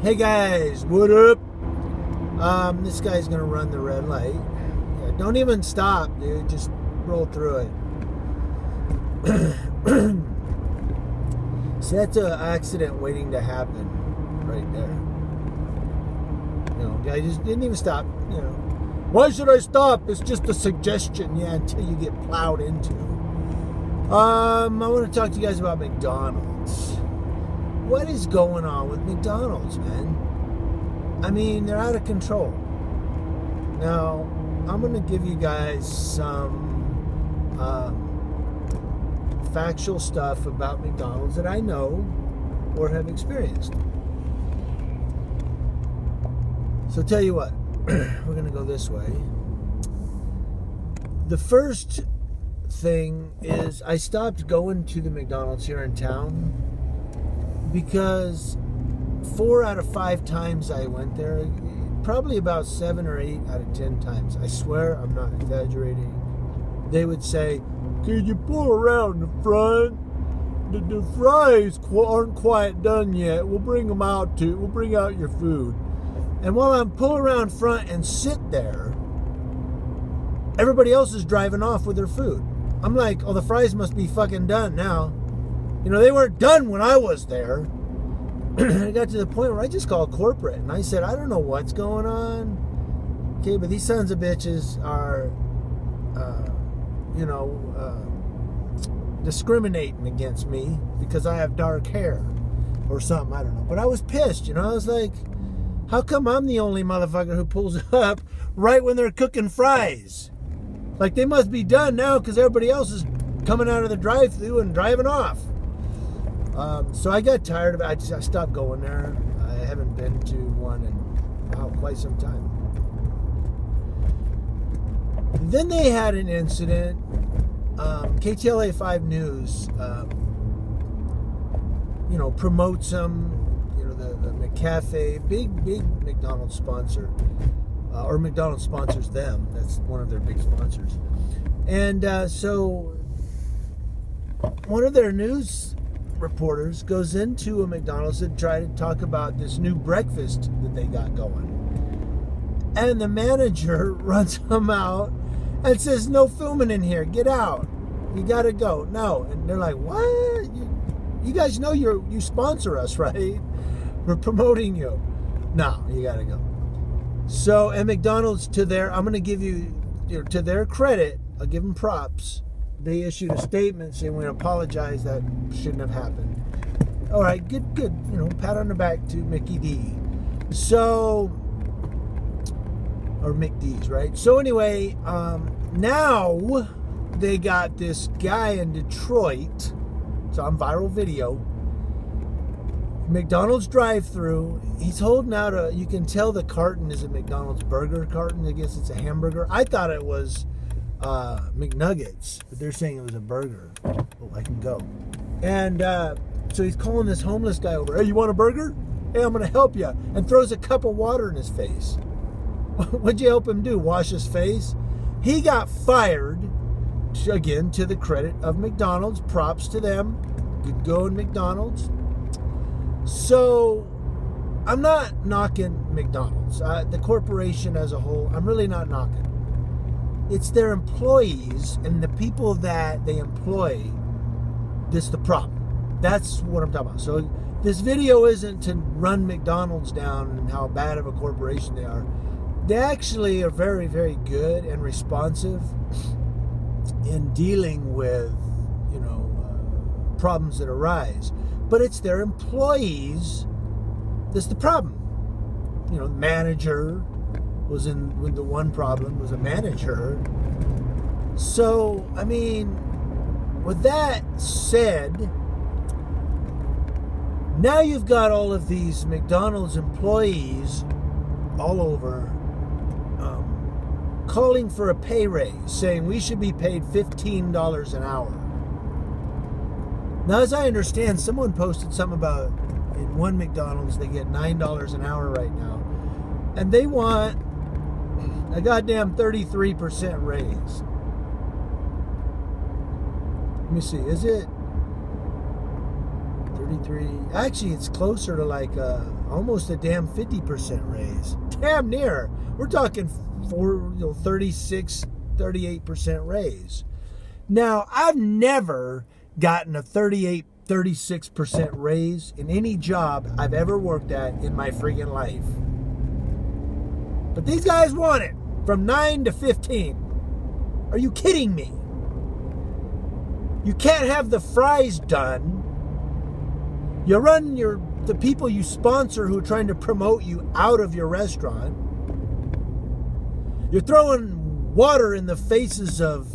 Hey guys, what up? This guy's gonna run the red light. Yeah, don't even stop, dude. Just roll through it. So that's an accident waiting to happen, right there. You know, guy just didn't even stop. You know, why should I stop? It's just a suggestion. Yeah, until you get plowed into. I want to talk to you guys about McDonald's. What is going on with McDonald's, man? I mean, they're out of control. Now, I'm going to give you guys some factual stuff about McDonald's that I know or have experienced. So tell you what, we're going to go this way. The first thing is I stopped going to the McDonald's here in town because 4 out of 5 times I went there, probably about 7 or 8 out of 10 times, I swear I'm not exaggerating, they would say, "Could you pull around the front? The fries aren't quite done yet. We'll bring them out too. We'll bring out your food." And while I'm pull around front and sit there, everybody else is driving off with their food. I'm like, oh, the fries must be fucking done now. You know, they weren't done when I was there. I got to the point where I just called corporate and I said, I don't know what's going on. Okay, but these sons of bitches are, discriminating against me because I have dark hair or something. I don't know. But I was pissed, you know. I was like, how come I'm the only motherfucker who pulls up right when they're cooking fries? Like, they must be done now because everybody else is coming out of the drive-thru and driving off. So I got tired of it. I stopped going there. I haven't been to one in quite some time. Then they had an incident. KTLA 5 News, promotes them. You know, the McCafe, big McDonald's sponsor. Or McDonald's sponsors them. That's one of their big sponsors. And so one of their news reporters goes into a McDonald's to try to talk about this new breakfast that they got going. And the manager runs them out and says, "No filming in here. Get out. You got to go." No. And they're like, "What? You guys know you sponsor us, right? We're promoting you." No, you got to go. So, and McDonald's, I'm going to give you, to their credit, I'll give them props. They issued a statement saying, "We apologize, that shouldn't have happened." All right, good. You know, pat on the back to Mickey D. So, or Mick D's, right? So anyway, now they got this guy in Detroit. It's on viral video. McDonald's drive-thru. He's holding out you can tell the carton is a McDonald's burger carton. I guess it's a hamburger. I thought it was McNuggets, but they're saying it was a burger. Oh, I can go. And so he's calling this homeless guy over. "Hey, you want a burger? Hey, I'm going to help you." And throws a cup of water in his face. What'd you help him do? Wash his face? He got fired, again, to the credit of McDonald's. Props to them. Good going, McDonald's. So, I'm not knocking McDonald's. The corporation as a whole, I'm really not knocking. It's their employees and the people that they employ that's the problem. That's what I'm talking about. So, this video isn't to run McDonald's down and how bad of a corporation they are. They actually are very, very good and responsive in dealing with, problems that arise. But it's their employees that's the problem. You know, manager was when the one problem was a manager. So, I mean, with that said, now you've got all of these McDonald's employees all over calling for a pay raise, saying we should be paid $15 an hour. Now, as I understand, someone posted something about in one McDonald's they get $9 an hour right now, and they want a goddamn 33% raise. Let me see, is it 33? Actually, it's closer to like almost a damn 50% raise. Damn near. We're talking 36, 38% raise. Now, I've never gotten a 38, 36% raise in any job I've ever worked at in my friggin' life. But these guys want it from 9 to 15. Are you kidding me? You can't have the fries done. You run the people you sponsor who are trying to promote you out of your restaurant. You're throwing water in the faces of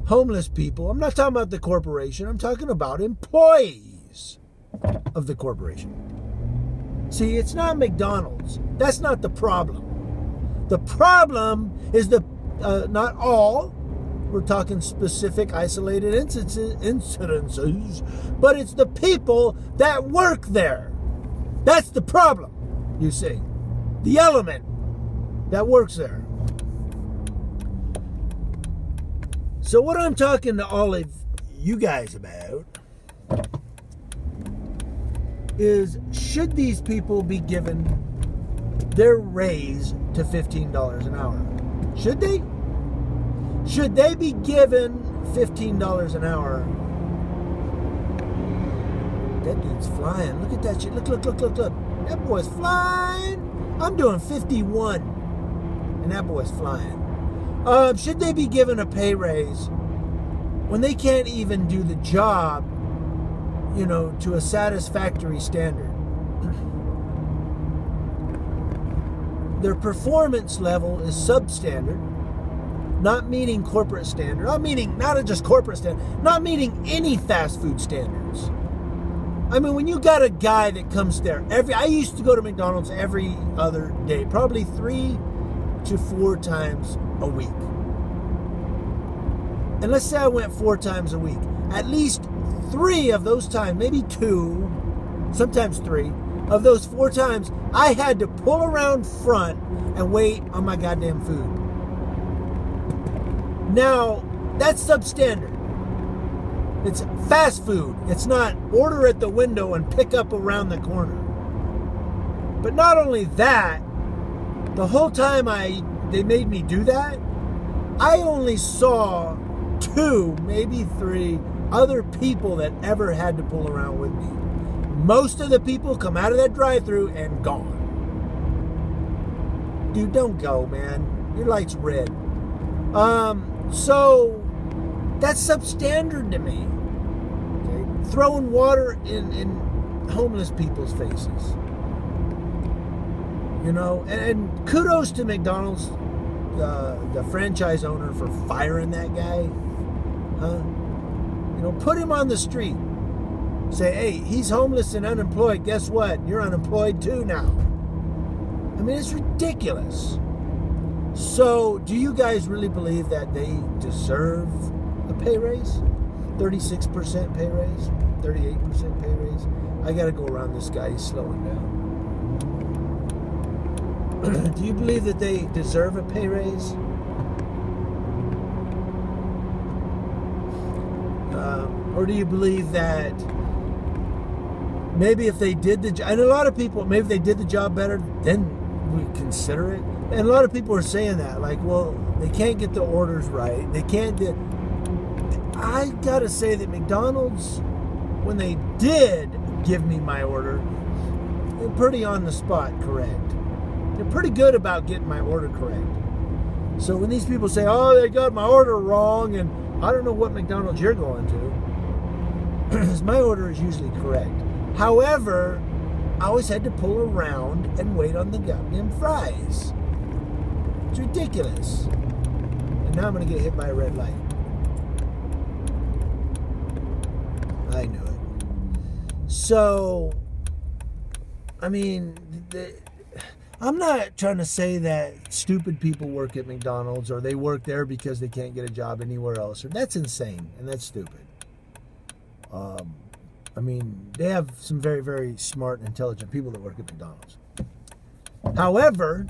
homeless people. I'm not talking about the corporation. I'm talking about employees of the corporation. See, it's not McDonald's. That's not the problem. The problem is not all. We're talking specific isolated incidences, but it's the people that work there. That's the problem, you see. The element that works there. So what I'm talking to all of you guys about is, should these people be given their raise to $15 an hour? Should they? Should they be given $15 an hour? That dude's flying. Look at that shit. Look. That boy's flying. I'm doing 51. And that boy's flying. Should they be given a pay raise when they can't even do the job, to a satisfactory standard? Their performance level is substandard, not meeting corporate standard, not just corporate standard, not meeting any fast food standards. I mean, when you got a guy that comes there I used to go to McDonald's every other day, probably 3 to 4 times a week. And let's say I went 4 times a week. At least 3 of those times, maybe 2, sometimes 3, of those 4 times, I had to pull around front and wait on my goddamn food. Now, that's substandard. It's fast food. It's not order at the window and pick up around the corner. But not only that, the whole time they made me do that, I only saw 2, maybe 3 other people that ever had to pull around with me. Most of the people come out of that drive-thru and gone. Dude, don't go, man. Your light's red. So that's substandard to me. Okay? Throwing water in homeless people's faces. And kudos to McDonald's, the franchise owner, for firing that guy. Put him on the street. Say, hey, he's homeless and unemployed. Guess what? You're unemployed too now. I mean, it's ridiculous. So, do you guys really believe that they deserve a pay raise? 36% pay raise? 38% pay raise? I gotta go around this guy. He's slowing down. Do you believe that they deserve a pay raise? Or do you believe that maybe if they did the job, and a lot of people, maybe if they did the job better, then we consider it? And a lot of people are saying that, like, well, they can't get the orders right. They can't do. I gotta say that McDonald's, when they did give me my order, they're pretty on the spot correct. They're pretty good about getting my order correct. So when these people say, oh, they got my order wrong, and I don't know what McDonald's you're going to, because my order is usually correct. However, I always had to pull around and wait on the goddamn fries. It's ridiculous. And now I'm going to get hit by a red light. I knew it. So, I mean, I'm not trying to say that stupid people work at McDonald's or they work there because they can't get a job anywhere else. That's insane and that's stupid. I mean, they have some very, very smart and intelligent people that work at McDonald's. However,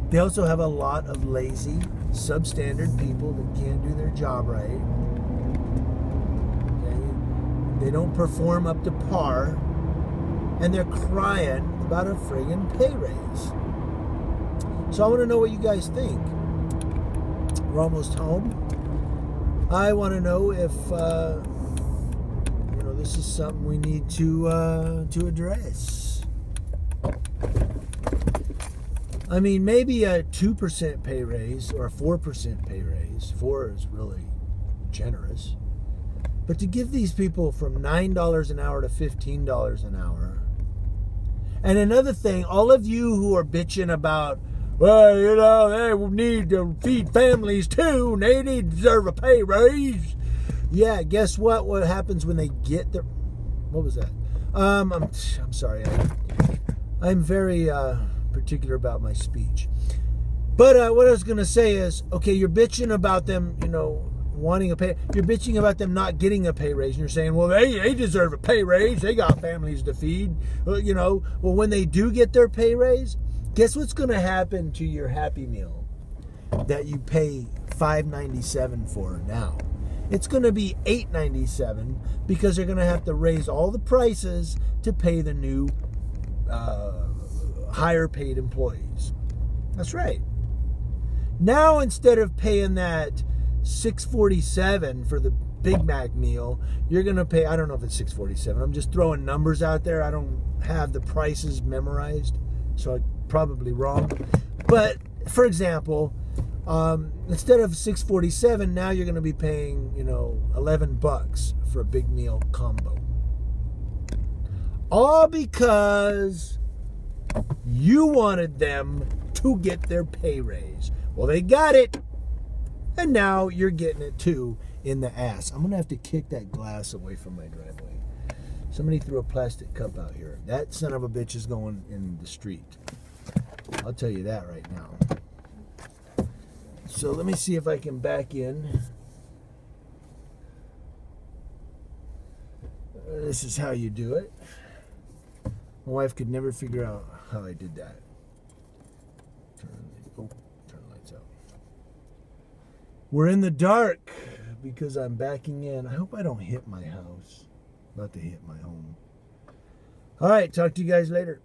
they also have a lot of lazy, substandard people that can't do their job right. Okay? They don't perform up to par. and they're crying about a friggin' pay raise. So I want to know what you guys think. We're almost home. I want to know if this is something we need to address. I mean, maybe a 2% pay raise or a 4% pay raise. 4 is really generous. But to give these people from $9 an hour to $15 an hour. And another thing, all of you who are bitching about, well, they need to feed families too, and they deserve a pay raise. Yeah, guess what? What happens when they get their... What was that? I'm sorry. I'm very particular about my speech. But what I was going to say is, okay, you're bitching about them, wanting a pay... You're bitching about them not getting a pay raise. And you're saying, well, they deserve a pay raise. They got families to feed. Well, when they do get their pay raise, guess what's going to happen to your Happy Meal that you pay $5.97 for now? It's going to be $8.97 because they're going to have to raise all the prices to pay the new higher paid employees. That's right. Now, instead of paying that $6.47 for the Big Mac meal, you're going to pay, I don't know if it's $6.47. I'm just throwing numbers out there. I don't have the prices memorized, so I'm probably wrong. But, for example, instead of $6.47, now you're going to be paying, $11 for a big meal combo. All because you wanted them to get their pay raise. Well, they got it. And now you're getting it too in the ass. I'm going to have to kick that glass away from my driveway. Somebody threw a plastic cup out here. That son of a bitch is going in the street. I'll tell you that right now. So let me see if I can back in. This is how you do it. My wife could never figure out how I did that. Turn the lights out. We're in the dark because I'm backing in. I hope I don't hit my house. I'm about to hit my home. All right, talk to you guys later.